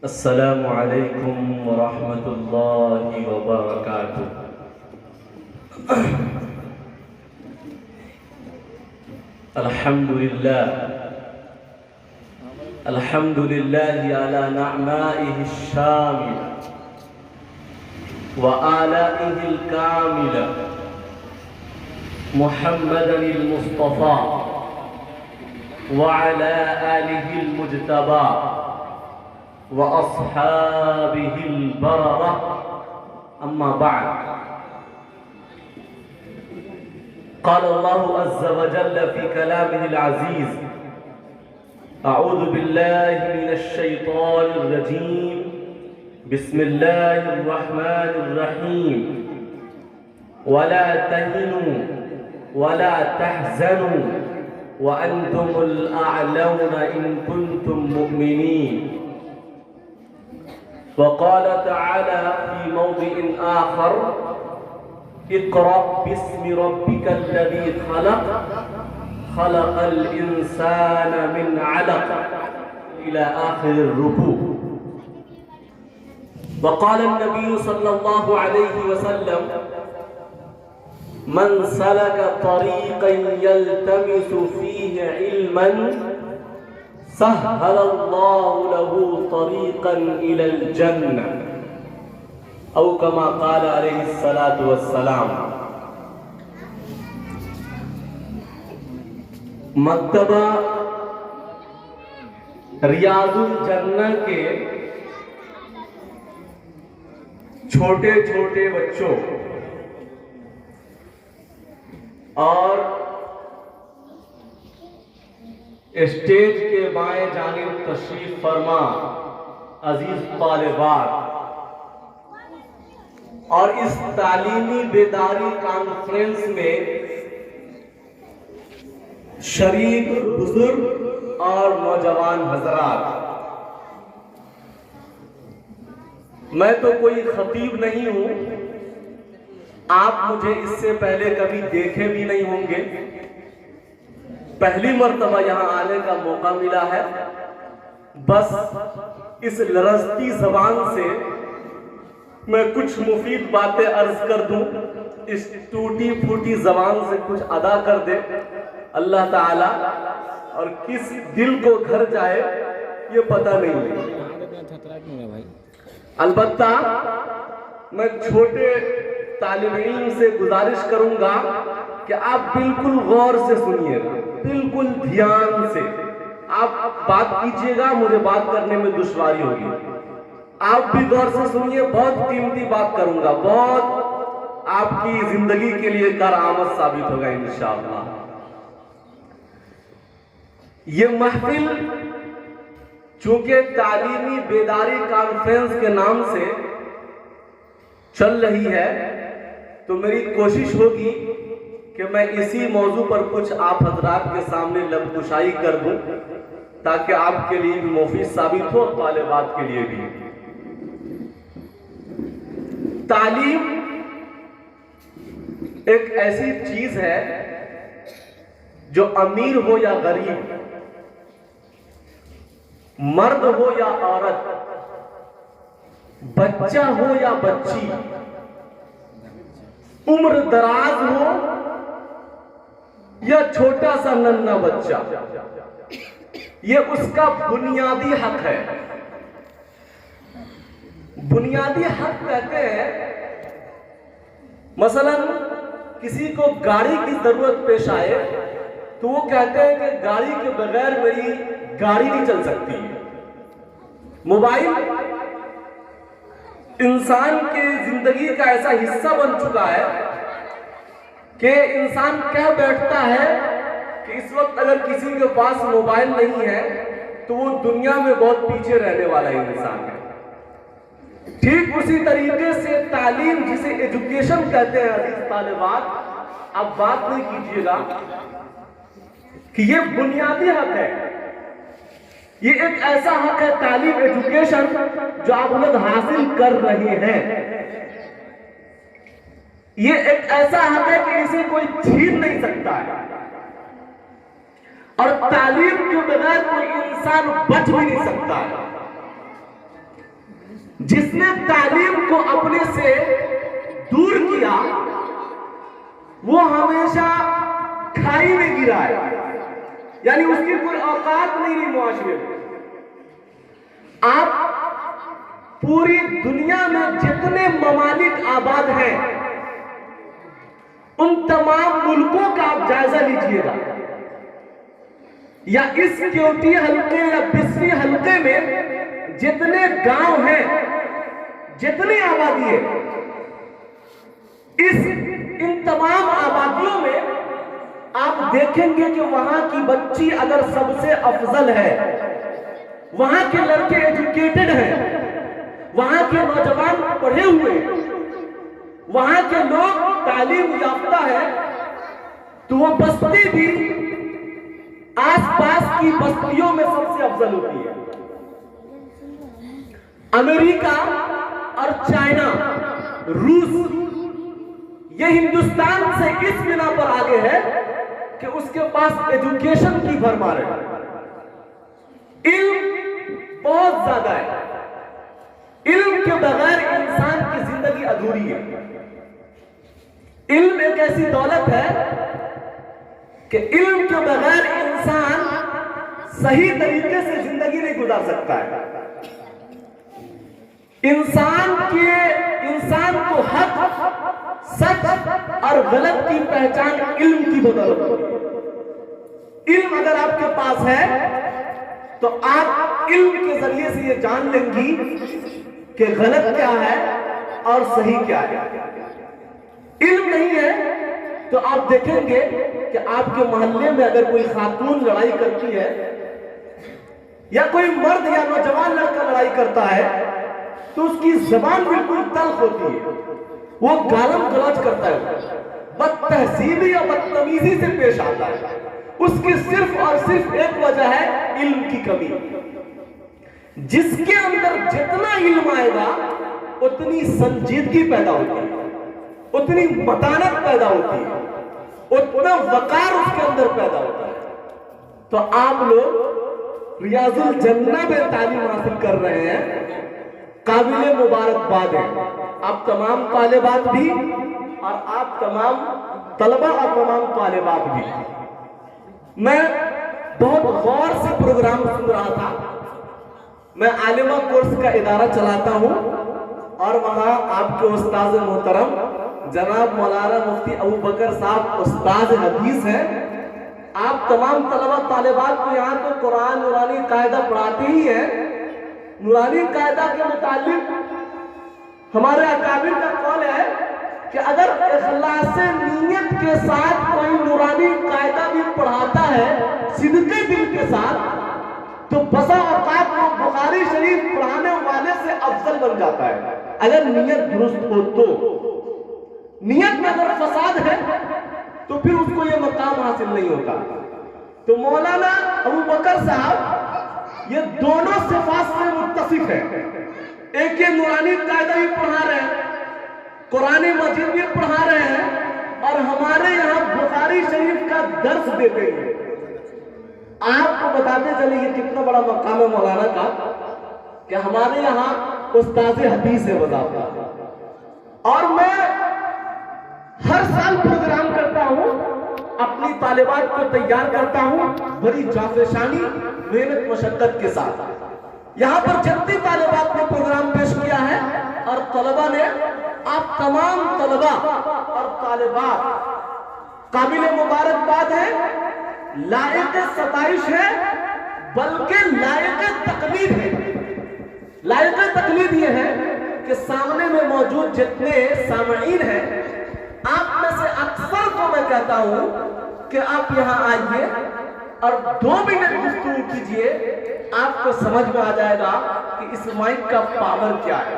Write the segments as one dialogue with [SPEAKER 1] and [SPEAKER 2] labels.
[SPEAKER 1] السلام علیکم ورحمۃ اللہ وبرکاتہ۔ الحمد للہ علی نعمائہ الشاملہ وآلائہ الکاملہ محمدا المصطفى وعلى آلہ المجتبى وأصحابه البررة، أما بعد، قال الله عز وجل في كلامه العزيز: أعوذ بالله من الشيطان الرجيم، بسم الله الرحمن الرحيم، ولا تهنوا ولا تحزنوا وأنتم الأعلون إن كنتم مؤمنين. وقال تعالى في موضع آخر: اقرأ باسم ربك الذي خلق خلق الإنسان من علق إلى آخر الركوع. وقال النبي صلى الله عليه وسلم: من سلك طريقا يلتمس فيه علما سهل الله له طريقا إلى الجنة، أو كما قال عليه الصلاة والسلام. مکتبہ ریاض الجنہ کے چھوٹے چھوٹے بچوں اور اسٹیج کے بائیں جانب تشریف فرما عزیز طالبات اور اس تعلیمی بیداری کانفرنس میں شریک بزرگ اور نوجوان حضرات، میں تو کوئی خطیب نہیں ہوں، آپ مجھے اس سے پہلے کبھی دیکھے بھی نہیں ہوں گے، پہلی مرتبہ یہاں آنے کا موقع ملا ہے. بس اس لرزتی زبان سے میں کچھ مفید باتیں عرض کر دوں، اس ٹوٹی پھوٹی زبان سے کچھ ادا کر دے اللہ تعالی، اور کس دل کو گھر جائے یہ پتہ نہیں. البتہ میں چھوٹے طالب علم سے گزارش کروں گا کہ آپ بالکل غور سے سنیے گا، بالکل دھیان سے آپ بات کیجئے گا، مجھے بات کرنے میں دشواری ہوگی. آپ بھی غور سے سنیے، بہت قیمتی بات کروں گا، بہت آپ کی زندگی کے لیے کارآمد ثابت ہوگا انشاءاللہ. یہ محفل چونکہ تعلیمی بیداری کانفرنس کے نام سے چل رہی ہے، تو میری کوشش ہوگی کہ میں اسی موضوع پر کچھ آپ حضرات کے سامنے لب کشائی کر دوں تاکہ آپ کے لیے بھی مفید ثابت ہو، طالبات کے لیے بھی. تعلیم ایک ایسی چیز ہے جو امیر ہو یا غریب، مرد ہو یا عورت، بچہ ہو یا بچی، عمر دراز ہو یا چھوٹا سا ننھا بچہ، یہ اس کا بنیادی حق ہے. بنیادی حق کہتے ہیں، مثلا کسی کو گاڑی کی ضرورت پیش آئے تو وہ کہتے ہیں کہ گاڑی کے بغیر میری گاڑی نہیں چل سکتی. موبائل انسان کی زندگی کا ایسا حصہ بن چکا ہے کہ انسان کہہ بیٹھتا ہے کہ اس وقت اگر کسی کے پاس موبائل نہیں ہے تو وہ دنیا میں بہت پیچھے رہنے والا انسان ہے. ٹھیک اسی طریقے سے تعلیم، جسے ایجوکیشن کہتے ہیں عزیز طالبات، آپ بات نہیں کیجیے گا کہ یہ بنیادی حق ہے. یہ ایک ایسا حق ہے تعلیم، ایجوکیشن، جو آپ لوگ حاصل کر رہے ہیں. یہ ایک ایسا حق ہے کہ اسے کوئی چھین نہیں سکتا ہے، اور تعلیم کے بغیر کوئی انسان بچ بھی نہیں سکتا ہے. جس نے تعلیم کو اپنے سے دور کیا وہ ہمیشہ کھائی میں گرا ہے، یعنی اس کی کوئی اوقات نہیں رہی معاشرے میں۔ آپ پوری دنیا میں جتنے ممالک آباد ہیں ان تمام ملکوں کا آپ جائزہ لیجئے گا، یا اس کیوٹی حلقے یا بسری حلقے میں جتنے گاؤں ہیں، جتنی آبادی ہے، ان تمام آبادیوں میں آپ دیکھیں گے کہ وہاں کی بچی اگر سب سے افضل ہے، وہاں کے لڑکے ایجوکیٹڈ ہیں، وہاں کے نوجوان پڑھے ہوئے، وہاں کے لوگ تعلیم یافتہ ہے، تو وہ بستی بھی آس پاس کی بستیوں میں سب سے افضل ہوتی ہے۔ امریکہ اور چائنا، روس، یہ ہندوستان سے اس بنا پر آگے ہے کہ اس کے پاس ایجوکیشن کی بھرمار ہے، علم بہت زیادہ ہے۔ علم کے بغیر انسان کی زندگی ادھوری ہے۔ علم ایک ایسی دولت ہے کہ علم کے بغیر انسان صحیح طریقے سے زندگی نہیں گزار سکتا ہے۔ انسان کو حق، سچ اور غلط کی پہچان علم کی بدولت ہے۔ علم اگر آپ کے پاس ہے تو آپ علم کے ذریعے سے یہ جان لیں گی کہ غلط کیا ہے اور صحیح کیا ہے۔ علم نہیں ہے تو آپ دیکھیں گے کہ آپ کے محلے میں اگر کوئی خاتون لڑائی کرتی ہے یا کوئی مرد یا نوجوان لڑکا لڑائی کرتا ہے تو اس کی زبان بالکل تلخ ہوتی ہے، وہ گالم گلوچ کرتا ہے، بد تہذیبی یا بدتمیزی سے پیش آتا ہے۔ اس کی صرف اور صرف ایک وجہ ہے علم کی کمی۔ جس کے اندر جتنا علم آئے گا اتنی سنجیدگی پیدا ہوتی ہے، اتنی متانت پیدا ہوتی ہے، اتنا وقار اس کے اندر پیدا ہوتا ہے۔ تو آپ لوگ ریاض الجنہ میں تعلیم حاصل کر رہے ہیں، قابل مبارکباد ہے۔ آپ تمام طالبات بھی اور آپ تمام طلبہ اور تمام طالبات بھی۔ میں بہت غور سے پروگرام سن رہا تھا۔ میں عالمہ کورس کا ادارہ چلاتا ہوں اور وہاں آپ کے استاذ محترم جناب مولانا مفتی ابو بکر صاحب استاذ حدیث ہیں۔ آپ تمام طلبہ طالبات کو یہاں تو قرآن نورانی قاعدہ پڑھاتے ہی ہیں۔ نورانی قاعدہ کے متعلق ہمارے اکابر کا قول ہے کہ اگر اخلاص نیت کے ساتھ کوئی نورانی قاعدہ بھی پڑھاتا ہے صدقے دل کے ساتھ تو بسا اوقات وہ بخاری شریف پڑھانے والے سے افضل بن جاتا ہے، اگر نیت درست ہو تو۔ نیت میں اگر فساد ہے تو پھر اس کو یہ مقام حاصل نہیں ہوتا۔ تو مولانا ابو بکر صاحب یہ دونوں صفات سے متصف ہے۔ ایک یہ نورانی قاعدہ بھی پڑھا رہے ہیں، قرآن مجید بھی پڑھا رہے ہیں اور ہمارے یہاں بخاری شریف کا درس دیتے ہیں۔ آپ کو بتاتے چلے یہ کتنا بڑا مقام ہے مولانا کا کہ ہمارے یہاں استاذ حدیث ہے بتاتا۔ اور میں ہر سال پروگرام کرتا ہوں، اپنی طالبات کو تیار کرتا ہوں بڑی جافشانی محنت مشقت کے ساتھ۔ یہاں پر جتنی طالبات نے پروگرام پیش کیا ہے اور طلبہ نے، آپ تمام طلبہ اور طالبات قابل مبارکباد ہے، لائق ستائش ہے، بلکہ لائق تقلید ہے۔ لائق تقلید یہ ہے کہ سامنے میں موجود جتنے سامعین ہیں آپ میں سے اکثر کو میں کہتا ہوں کہ آپ یہاں آئیے اور 2 منٹ گفتگو کیجئے، آپ کو سمجھ میں آ جائے گا کہ اس مائک کا پاور کیا ہے،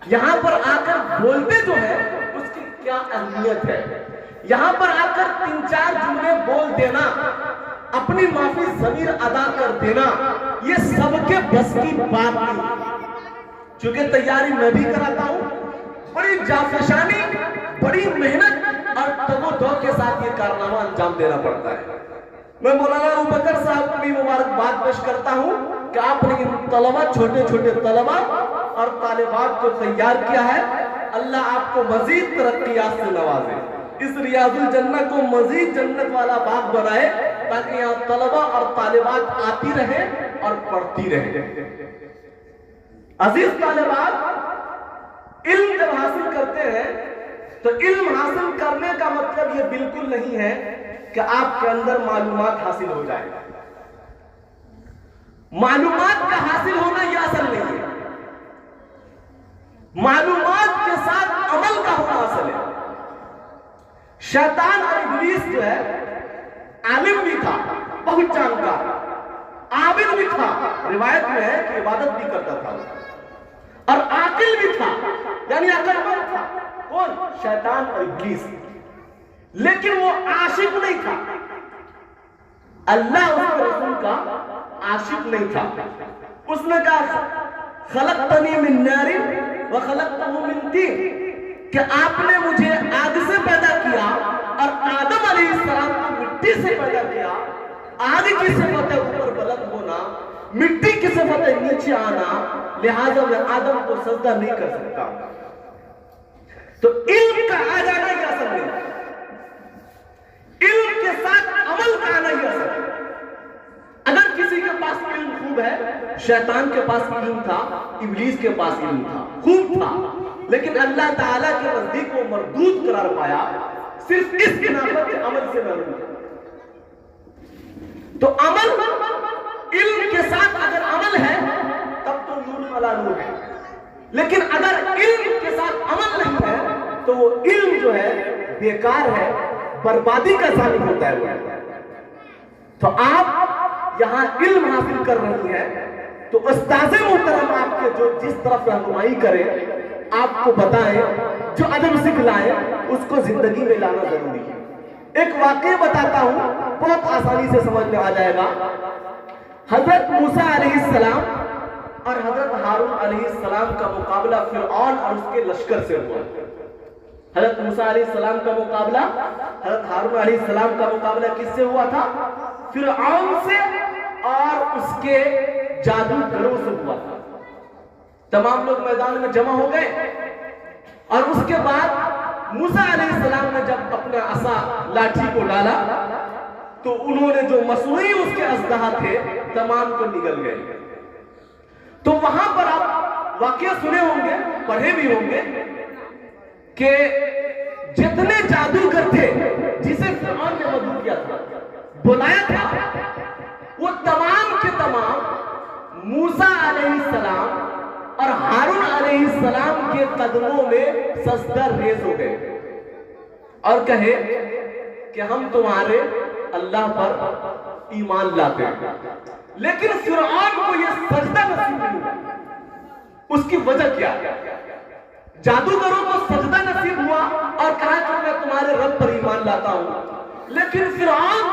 [SPEAKER 1] یہاں پر آ کر بولتے جو ہے اس کی کیا اہمیت ہے۔ یہاں پر آ کر 3-4 جملے بول دینا، اپنی معافی ضمیر ادا کر دینا، یہ سب کے بس کی بات نہیں۔ چونکہ تیاری میں بھی کراتا ہوں، بڑی جافشانی، بڑی محنت اور تگ و دو کے ساتھ یہ کارنامہ انجام دینا پڑتا ہے۔ میں مولانا ابو بکر صاحب کو بھی مبارکباد پیش کرتا ہوں کہ آپ نے ان طلبہ، چھوٹے چھوٹے طلبہ اور طالبات کو تیار کیا ہے. اللہ آپ کو مزید ترقیات سے نوازے, اس ریاض الجنہ کو مزید جنت والا باغ بنائے تاکہ یہاں طلبہ اور طالبات آتی رہے اور پڑھتی رہے. عزیز طالبات, علم جب حاصل کرتے ہیں تو علم حاصل کرنے کا مطلب یہ بالکل نہیں ہے کہ آپ کے اندر معلومات حاصل ہو جائے. معلومات کا حاصل ہونا یہ اصل نہیں ہے, معلومات کے ساتھ عمل کا ہونا اصل ہے. شیطان اور ابلیس جو ہے عالم بھی تھا, بہت جانکار, عابد بھی تھا, روایت میں ہے کہ عبادت بھی کرتا تھا, اور عاقل بھی تھا, یعنی عقل مند تھا. کون؟ شیطان اور ابلیس. لیکن وہ عاشق نہیں تھا, اللہ اس کے رسول کا عاشق نہیں تھا. اس نے کہا خلقتنی من نار وخلقتہ من طین, کہ آپ نے مجھے آگ سے پیدا کیا اور آدم علیہ السلام کو مٹی سے پیدا کیا. آگ کی صفت ہے اوپر بلند ہونا, مٹی کی صفت ہے نیچے آنا, لہذا میں آدم کو سجدہ نہیں کر سکتا. تو علم کا آ جانا یہ اصل نہیں, علم کے ساتھ عمل کا آنا یہ اصل ہے. اگر کسی کے پاس علم خوب ہے, شیطان کے پاس علم تھا, ابلیس کے پاس علم تھا, خوب تھا, لیکن اللہ تعالیٰ کے نزدیک وہ مردود قرار پایا صرف اس بنا پر کہ عمل سے محروم ہے. تو عمل, علم کے ساتھ اگر عمل ہے تب تو نور علی نور ہے, لیکن اگر علم کے ساتھ عمل نہیں ہے تو وہ علم جو ہے بیکار ہے, بربادی کا ثابت ہوتا ہے. تو آپ یہاں علم حاصل کر رہی ہیں تو استاذ محترم آپ کے جو جس طرف رہنمائی کریں, آپ کو بتائیں, جو ادب سکھلائیں, اس کو زندگی میں لانا ضروری ہے. ایک واقعہ بتاتا ہوں, بہت آسانی سے سمجھ میں آ جائے گا. حضرت موسیٰ علیہ السلام اور حضرت ہارون علیہ السلام کا مقابلہ فرعون اور اس کے لشکر سے ہوا. حضرت موسیٰ علیہ السلام کا مقابلہ, حضرت ہارون علیہ السلام کا مقابلہ کس سے ہوا تھا؟ فرعون سے اور اس کے جادوگروں سے ہوا تھا. تمام لوگ میدان میں جمع ہو گئے اور اس کے بعد موسیٰ علیہ السلام نے جب اپنے عصا لاٹھی کو ڈالا تو انہوں نے جو مصنوعی اس کے اژدہا تھے تمام کو نگل گئے. تو وہاں پر آپ واقعہ سنے ہوں گے, پڑھے بھی ہوں گے کہ جتنے جادوگر تھے جسے فرعون نے مدعو کیا تھا, بلایا تھا, وہ تمام کے تمام موسیٰ علیہ السلام اور ہارون علیہ السلام کے قدموں میں سجدہ ریز ہو گئے اور کہے کہ ہم تمہارے اللہ پر ایمان لاتے ہیں. لیکن فرعون کو یہ سجدہ نصیب نہیں ہوا. اس کی وجہ کیا؟ جادوگروں کو سجدہ نصیب ہوا اور کہا کہ میں تمہارے رب پر ایمان لاتا ہوں, لیکن فرعون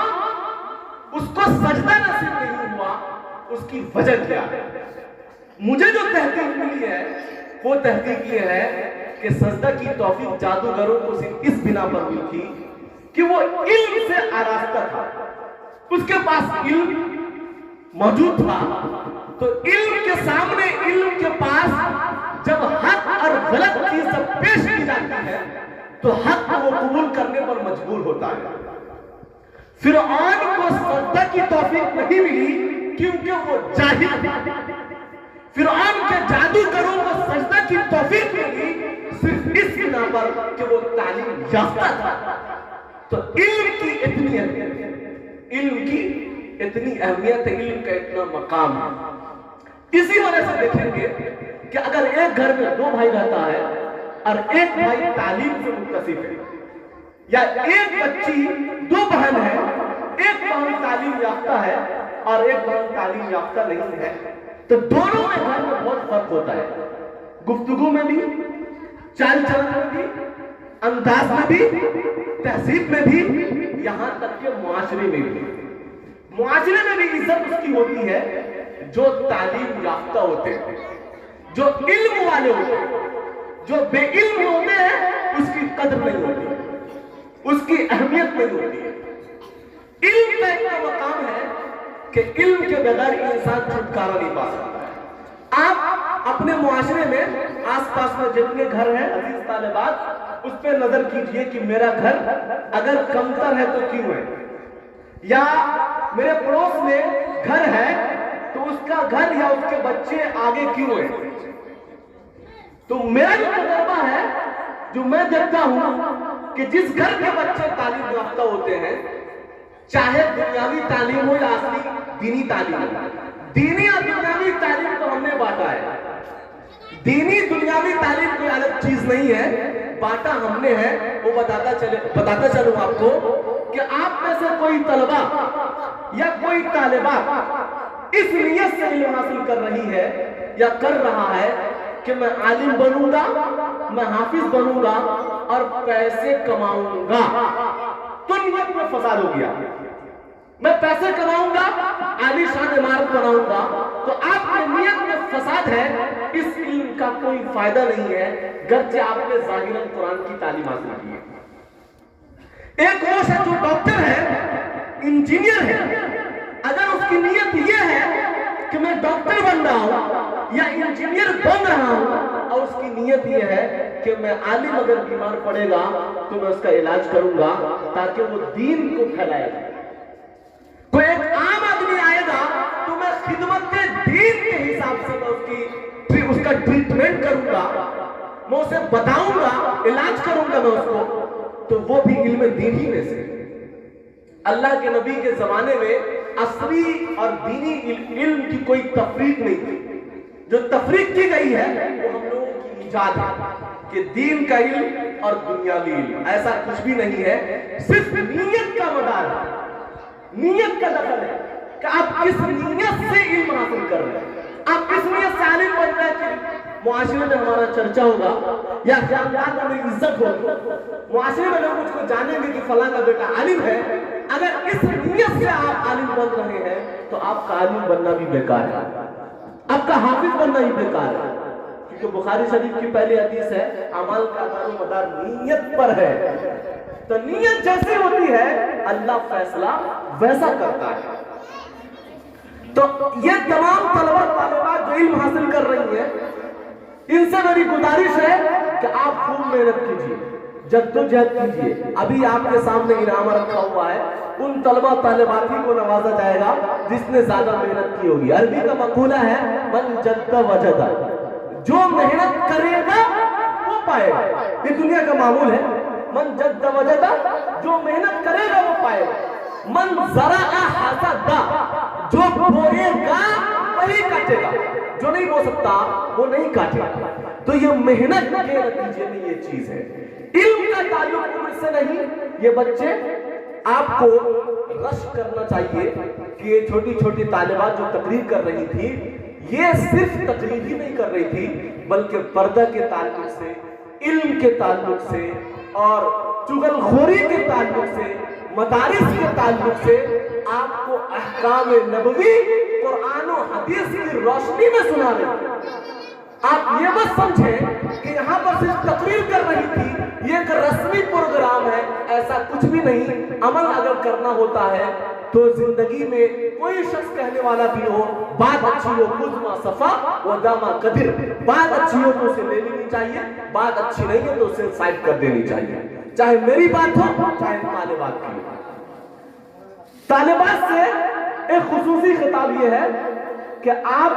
[SPEAKER 1] اس کو سجدہ نصیب نہیں ہوا. اس کی وجہ کیا ہے؟ مجھے جو تحقیق ملی ہے وہ تحقیق یہ ہے کہ سجدہ کی توفیق جادوگروں کو صرف اس بنا پر ہوئی تھی کہ وہ علم سے آراستہ تھا, اس کے پاس علم موجود تھا. تو علم کے سامنے, علم کے پاس جب حق اور غلط چیز جب پیش کی جاتی ہے تو حق کو وہ قبول کرنے پر مجبور ہوتا ہے. فرعون کو سجدہ کی توفیق نہیں ملی کیونکہ وہ جاہل تھا. فرعون کے جادوگروں کو سجدہ کی توفیق ملی صرف اس بنا پر کہ وہ تعلیم یافتہ تھا. تو علم کی اتنی اہمیت, علم کی اتنی اہمیت ہے, علم کا اتنا مقام ہے. اسی وجہ سے دیکھیں گے کہ اگر ایک گھر میں دو بھائی رہتا ہے اور ایک بھائی تعلیم سے متصف ہے, یا ایک بچی دو بہن ہے, ایک بہن تعلیم یافتہ ہے اور ایک بہن تعلیم یافتہ نہیں ہے, تو دونوں میں گھر میں بہت فرق ہوتا ہے. گفتگو میں بھی, چال چلن میں بھی, انداز میں بھی, تہذیب میں بھی, یہاں تک کہ معاشرے میں بھی. معاشرے میں بھی عزت اس کی ہوتی ہے جو تعلیم یافتہ ہوتے ہیں, جو علم والے ہوتے ہیں. جو بے علم ہوتے ہیں اس کی قدر نہیں ہوتی, اس کی اہمیت نہیں ہوتی ہے. علم کا ایک مقام ہے کہ علم کے بغیر انسان چھٹکارا نہیں پا سکتا ہے. آپ اپنے معاشرے میں آس پاس میں جتنے گھر ہیں عزیز طالبات، اس پہ نظر کیجئے کہ میرا گھر اگر کمتر ہے تو کیوں ہے، یا میرے پڑوس میں گھر ہے تو اس کا گھر یا اس کے بچے آگے کیوں ہیں۔ تو میرا جو تجربہ ہے، جو میں دیکھتا ہوں کہ جس گھر کے بچے تعلیم یافتہ ہوتے ہیں، چاہے دنیاوی تعلیم ہو یا اصلی دینی تعلیم ہو، دینی اور دنیاوی تعلیم تو ہم نے بانٹا ہے، دینی دنیاوی تعلیم کوئی الگ چیز نہیں ہے، بانٹا ہم نے ہے۔ وہ بتاتا چلوں آپ کو کہ آپ میں سے کوئی طلبہ یا کوئی طالبہ اس نیت سے علم حاصل کر رہی ہے یا کر رہا ہے کہ میں عالم بنوں گا، میں حافظ بنوں گا اور پیسے کماؤں گا، تو نیت میں فساد ہو گیا۔ میں پیسے کماؤں گا، عالی شان عمارت بناؤں گا، تو آپ کے نیت میں فساد ہے، اس علم کا کوئی فائدہ نہیں ہے، گرچہ آپ نے ظاہراً قرآن کی تعلیم حاصل کی ہے۔ ایک وہ ہے جو ڈاکٹر ہے، انجینئر ہے، اگر اس کی نیت یہ ہے کہ میں ڈاکٹر بن رہا ہوں یا انجینئر بن رہا ہوں، اور اس کی نیت یہ ہے کہ میں عالم اگر بیمار پڑے گا تو میں اس کا علاج کروں گا تاکہ وہ دین کو پھیلائے گا، کوئی ایک عام آدمی آئے گا تو میں خدمت دین کے حساب سے میں اس کا ٹریٹمنٹ کروں گا، میں اسے بتاؤں گا، علاج کروں گا میں اس کو، تو وہ بھی علم دین ہی میں سے۔ اللہ کے نبی کے زمانے میں اصلی اور دینی علم کی کوئی تفریق نہیں تھی، جو تفریق کی گئی ہے وہ ہم لوگوں کی ایجاد ہے کہ دین کا علم اور دنیاوی علم، ایسا کچھ بھی نہیں ہے، صرف نیت کا مدار ہے، نیت کا دخل ہے کہ آپ کس نیت سے علم حاصل کر رہے ہیں، آپ کس نیت سے عالم بن رہے ہیں کہ معاشرے میں ہمارا چرچا ہوگا یا خاندان میں میری عزت ہوگی، معاشرے میں لوگ مجھ کو جانیں گے کہ فلاں کا بیٹا عالم ہے۔ اگر اس نیت سے آپ عالم بن رہے ہیں تو آپ کا عالم بننا بھی بیکار ہے، آپ کا حافظ بننا ہی بیکار ہے، کیونکہ بخاری شریف کی پہلی حدیث ہے اعمال کا دار و مدار نیت پر ہے، تو نیت جیسی ہوتی ہے اللہ فیصلہ ویسا کرتا ہے۔ تو یہ تمام طلبہ طالبات جو علم حاصل کر رہی ہیں، ان سے میری گزارش ہے کہ آپ خوب محنت کیجیے، جدوجہد کیجیے۔ ابھی آپ کے سامنے انعام رکھا ہوا ہے، ان طلبہ طالبات ہی کو نوازا جائے گا جس نے زیادہ محنت کی ہوگی۔ عربی کا مقولہ ہے من جد وجد، جو محنت کرے گا وہ پائے گا، یہ دنیا کا معمول ہے۔ من جد وجد، جو محنت کرے گا وہ پائے گا۔ من زرع حصد، جو بوئے گا وہی کاٹے گا، جو نہیں بو سکتا وہ نہیں کاٹے گا۔ تو یہ محنت کے نتیجے میں یہ چیز ہے، علم کا تعلق عمر سے نہیں۔ یہ بچے آپ کو رشک کرنا چاہیے کہ یہ چھوٹی چھوٹی طالبات جو تقریر کر رہی تھی، یہ صرف تقریر ہی نہیں کر رہی تھی بلکہ پردہ کے تعلق سے، علم کے تعلق سے اور چغل خوری کے تعلق سے، مدارس کے تعلق سے آپ کو احکام نبوی قرآن و حدیث کی روشنی میں سنا رہے ہیں۔ آپ یہ مت سمجھیں کہ یہاں پر صرف تقریر کر رہی تھی، یہ ایک رسمی پروگرام ہے، ایسا کچھ بھی نہیں۔ عمل اگر کرنا ہوتا ہے تو زندگی میں کوئی شخص کہنے والا بھی ہو، بات اچھی ہو خود ما صفا و داما قدر، بات اچھی ہو تو اسے لے لینی چاہیے، بات اچھی نہیں ہے تو اسے سائڈ کر دینی چاہیے، چاہے میری بات ہو چاہے طالبات کی۔ طالبات سے ایک خصوصی خطاب یہ ہے کہ آپ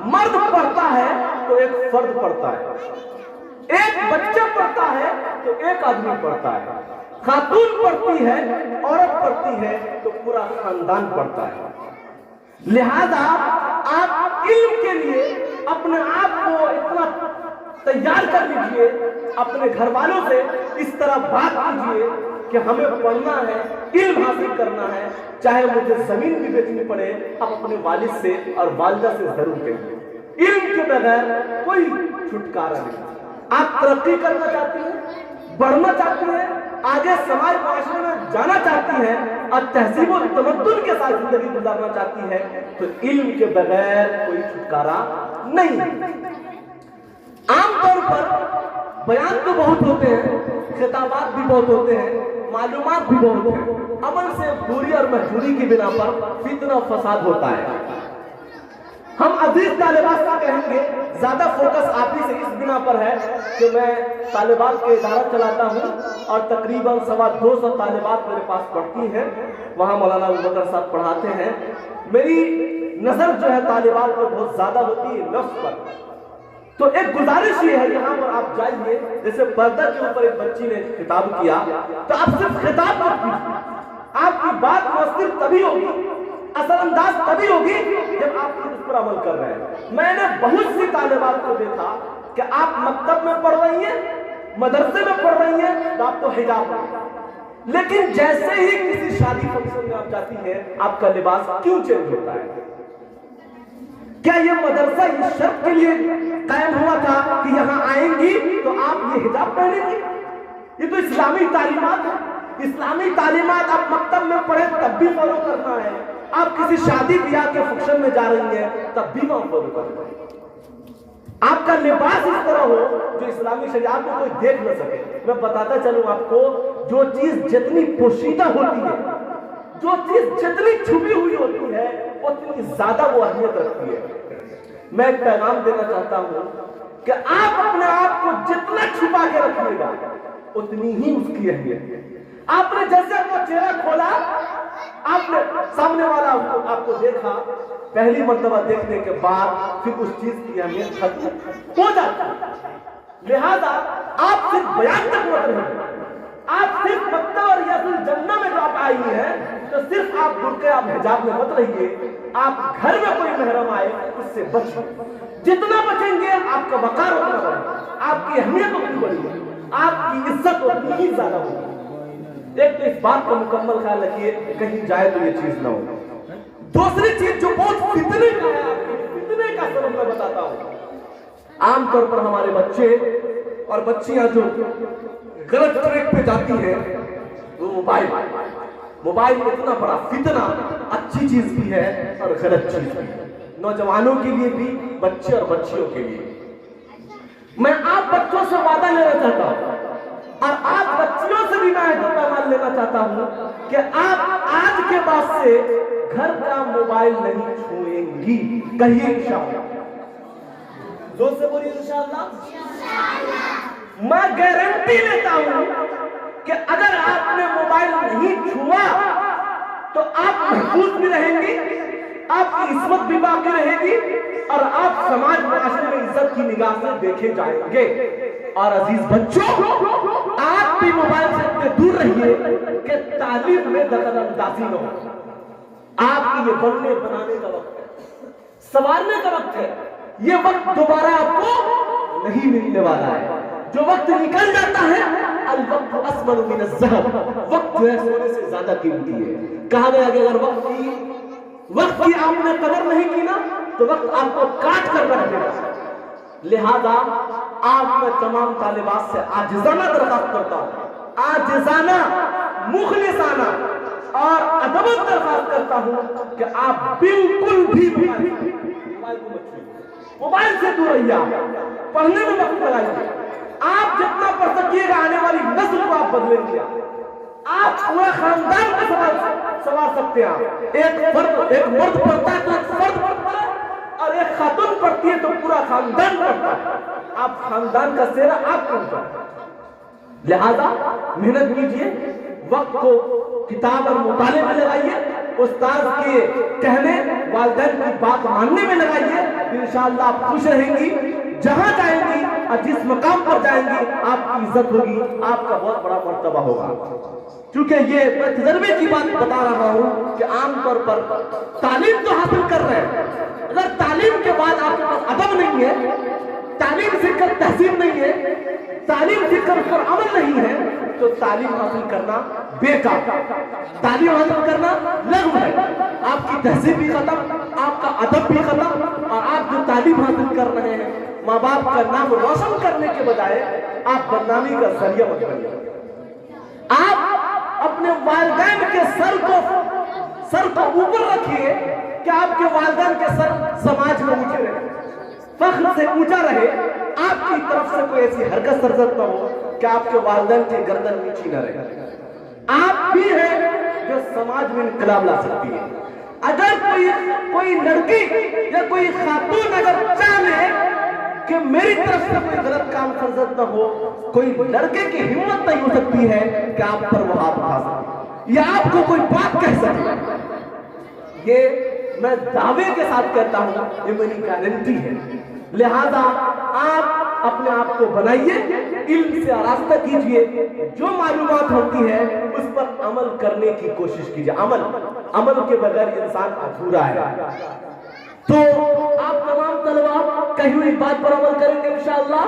[SPEAKER 1] مرد پڑھتا ہے تو ایک فرد پڑھتا ہے، ایک بچہ پڑھتا ہے تو ایک آدمی پڑھتا ہے، خاتون پڑھتی ہے، عورت پڑھتی ہے تو پورا خاندان پڑھتا ہے۔ لہذا آپ علم کے لیے اپنے آپ کو اتنا تیار کر لیجئے، اپنے گھر والوں سے اس طرح بات کیجئے کہ ہمیں پڑھنا ہے، علم حاصل کرنا ہے، چاہے مجھے زمین بھی بیچنی پڑے، آپ اپنے والد سے اور والدہ سے ضرور کہیں۔ علم کے بغیر کوئی چھٹکارا نہیں۔ آپ ترقی کرنا چاہتی ہیں، بڑھنا چاہتی ہیں، آگے سماج معاشرے میں جانا چاہتی ہیں اور تہذیب و تمدن کے ساتھ زندگی گزارنا چاہتی ہیں، تو علم کے بغیر کوئی چھٹکارا نہیں۔ عام طور پر بیان تو بہت ہوتے ہیں، خطابات بھی بہت ہوتے ہیں، معلومات بھی بہت ہیں، عمل سے دوری اور مجبوری کی بنا پر فتنہ و فساد ہوتا ہے۔
[SPEAKER 2] ہم عزیز طالبات سے کہیں گے، زیادہ فوکس آپ ہی سے اس بنا پر ہے کہ میں طالبات کے ادارہ چلاتا ہوں اور تقریباً 250 طالبات میرے پاس پڑھتی ہیں، وہاں مولانا ابوبکر صاحب پڑھاتے ہیں۔ میری نظر جو ہے طالبات پر بہت زیادہ ہوتی ہے، نفس پر۔ تو ایک گزارش یہ ہے، یہاں پر آپ جائیے، جیسے پردہ کے اوپر ایک بچی نے خطاب کیا، تو آپ صرف خطاب مت کیجیے، آپ کی بات مؤثر تبھی ہوگی، اثر انداز تبھی ہوگی جب آپ اس پر عمل کر رہے ہیں۔ میں نے بہت سی طالبات کو دیکھا کہ آپ مکتب میں پڑھ رہی ہیں، مدرسے میں پڑھ رہی ہیں، تو آپ تو حجاب میں، لیکن جیسے ہی کسی شادی فنکشن میں آپ جاتی ہیں، آپ کا لباس کیوں چینج ہوتا ہے؟ کیا یہ مدرسہ اس شرط کے لیے قائم ہوا تھا کہ یہاں آئیں گی تو آپ یہ حجاب پہنیں گی؟ یہ تو اسلامی تعلیمات ہے۔ اسلامی تعلیمات آپ مکتب میں پڑھیں تب بھی فالو کرنا ہے، آپ کسی شادی بیاہ کے فنکشن میں جا رہی ہیں تب بھی وہاں فالو کرنا ہے۔ آپ کا لباس اس طرح ہو جو اسلامی شریعت میں کوئی دیکھ نہ سکے۔ میں بتاتا چلوں آپ کو، جو چیز جتنی پوشیدہ ہوتی ہے، جو چیز جتنی چھپی ہوئی ہوتی ہے، اتنی زیادہ وہ اہمیت رکھتی ہے۔ میں ایک پیغام دینا چاہتا ہوں کہ آپ اپنے آپ کو جتنا چھپا کے رکھیے گا اتنی ہی اس کی اہمیت ہے۔ آپ نے جیسے اپنا چہرہ کھولا، آپ نے سامنے والا آپ کو دیکھا، پہلی مرتبہ دیکھنے کے بعد پھر اس چیز کی اہمیت ختم ہو جاتی ہے۔ لہذا آپ صرف بیان تک مت رہیں، آپ صرف مکہ اور ریاض الجنہ میں جو آپ آئی ہیں تو صرف آپ برقع آپ حجاب میں مت رہیے، آپ گھر میں کوئی محرم آئے اس سے بچیں، جتنا بچیں گے آپ کا وقار اتنا بڑھے گا، آپ کی اہمیت اتنی بڑھے گی، آپ کی عزت اتنی ہی زیادہ ہوگی۔ ایک تو اس بات کا مکمل خیال رکھیے کہیں جائے تو یہ چیز نہ ہو۔ دوسری چیز جو بہت فتنے کا ہے، فتنے کا سبب میں بتاتا ہوں، عام طور پر ہمارے بچے اور بچیاں جو غلط ٹریک پہ جاتی ہیں وہ موبائل اتنا بڑا فتنہ، اچھی چیز بھی ہے اور غلط چیز بھی ہے، نوجوانوں کے لیے بھی، بچے اور بچیوں کے لیے۔ میں آپ بچوں سے وعدہ لینا چاہتا ہوں اور آپ بچیوں سے بھی میں دو پیغام لینا چاہتا ہوں کہ آپ آج کے بعد سے گھر کا موبائل نہیں چھوئیں گی، کہیے انشاءاللہ، زور سے بولیے انشاءاللہ۔ میں گارنٹی لیتا ہوں کہ اگر آپ نے موبائل نہیں چھوا تو آپ محفوظ بھی رہیں گی، آپ کی عصمت بھی باقی رہے گی اور آپ سماج معاشرے میں عزت کی نگاہ سے دیکھے جائیں گے۔ اور عزیز بچوں، آپ بھی موبائل سے اتنے دور رہیے کہ تعلیم میں دخل اندازی نہ ہو۔ آپ کی یہ بننے بنانے کا وقت ہے، سنوارنے کا وقت ہے، یہ وقت دوبارہ آپ کو نہیں ملنے والا ہے۔ جو وقت نکل جاتا ہے، الوقت اسمن من الذهب، وقت جو ہے سونے سے زیادہ قیمتی ہے۔ کہا گیا کہ اگر وقت کی آپ نے قدر نہیں کی نا تو وقت آپ کو کاٹ کر رکھ دے گا۔ لہذا آپ میں تمام طالبات سے عاجزانہ درخواست کرتا ہوں، عاجزانہ، مخلصانہ اور ادبت درخواست کرتا ہوں کہ آپ بالکل بھی موبائل سے دور رہیے، پڑھنے میں وقت لگائیے۔ آپ جتنا پڑھ سکیے گا آنے والی نسل کو آپ بدلیں گے، آپ پورا خاندان کو سنوار سکتے ہیں۔ ایک مرد پڑھتا ہے تو ایک فرد پڑھتا ہے اور ایک خاتون پڑھتی ہے تو پورا خاندان پڑھتا ہے۔ آپ خاندان کا سہرا آپ کو ہوتا ہے۔ لہذا محنت کیجئے، وقت کو کتاب اور مطالعے میں لگائیے، استاد کے کہنے، والدین کی بات ماننے میں لگائیے، انشاءاللہ آپ خوش رہیں گی، جہاں جائیں گی اور جس مقام پر جائیں گی آپ کی عزت ہوگی، آپ کا بہت بڑا مرتبہ ہوگا۔ چونکہ یہ میں تجربے کی بات بتا رہا ہوں کہ عام طور پر تعلیم تو حاصل کر رہے ہیں، اگر تعلیم کے بعد آپ کے پاس ادب نہیں ہے، تعلیم سیکھ کر تہذیب نہیں ہے، تعلیم سیکھ کر اس پر عمل نہیں ہے، تو تعلیم حاصل کرنا بیکار، تعلیم حاصل کرنا لغو ہے۔ آپ کی تہذیب بھی ختم، آپ کا ادب بھی ختم، اور آپ جو تعلیم حاصل کر رہے ہیں ماں باپ کا نام روشن کرنے کے بجائے آپ بدنامی کا ذریعہ بن گئے۔ آپ اپنے والدین کے سر کو اوپر رکھیے کہ آپ کے والدین کے سر سماج میں اونچے رہے، فخر سے اونچا رہے، آپ کی طرف سے کوئی ایسی حرکت سرزد نہ ہو کہ آپ کے والدین کی گردن نیچی نہ رہے۔ آپ بھی ہیں جو سماج میں انقلاب لا سکتی ہے، اگر کوئی لڑکی یا کوئی خاتون اگر چاہے کہ میری طرف سے کوئی غلط کام سرزد نہ ہو، کوئی لڑکے کی ہمت نہیں ہو سکتی ہے کہ آپ پر وہ ہاتھ اٹھا سکے یا آپ کو کوئی بات کہہ سکے. یہ میں دعوے کے ساتھ کہتا ہوں، یہ میری گارنٹی ہے. لہذا آپ اپنے آپ کو بنائیے، علم سے آراستہ کیجئے، جو معلومات ہوتی ہے اس پر عمل کرنے کی کوشش کیجئے. عمل کے بغیر انسان ادھورا ہے. تو آپ تمام طلباء کہی ہوئی بات پر عمل کریں گے انشاءاللہ،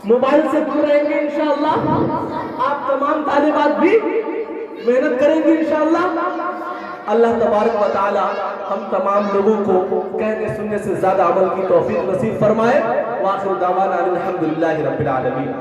[SPEAKER 2] موبائل سے دور رہیں گے انشاءاللہ. آپ تمام طالبات بھی محنت کریں گے انشاءاللہ. اللہ تبارک و تعالی ہم تمام لوگوں کو کہنے سننے سے زیادہ عمل کی توفیق نصیب فرمائے. وآخر دعوانا الحمدللہ رب العالمین.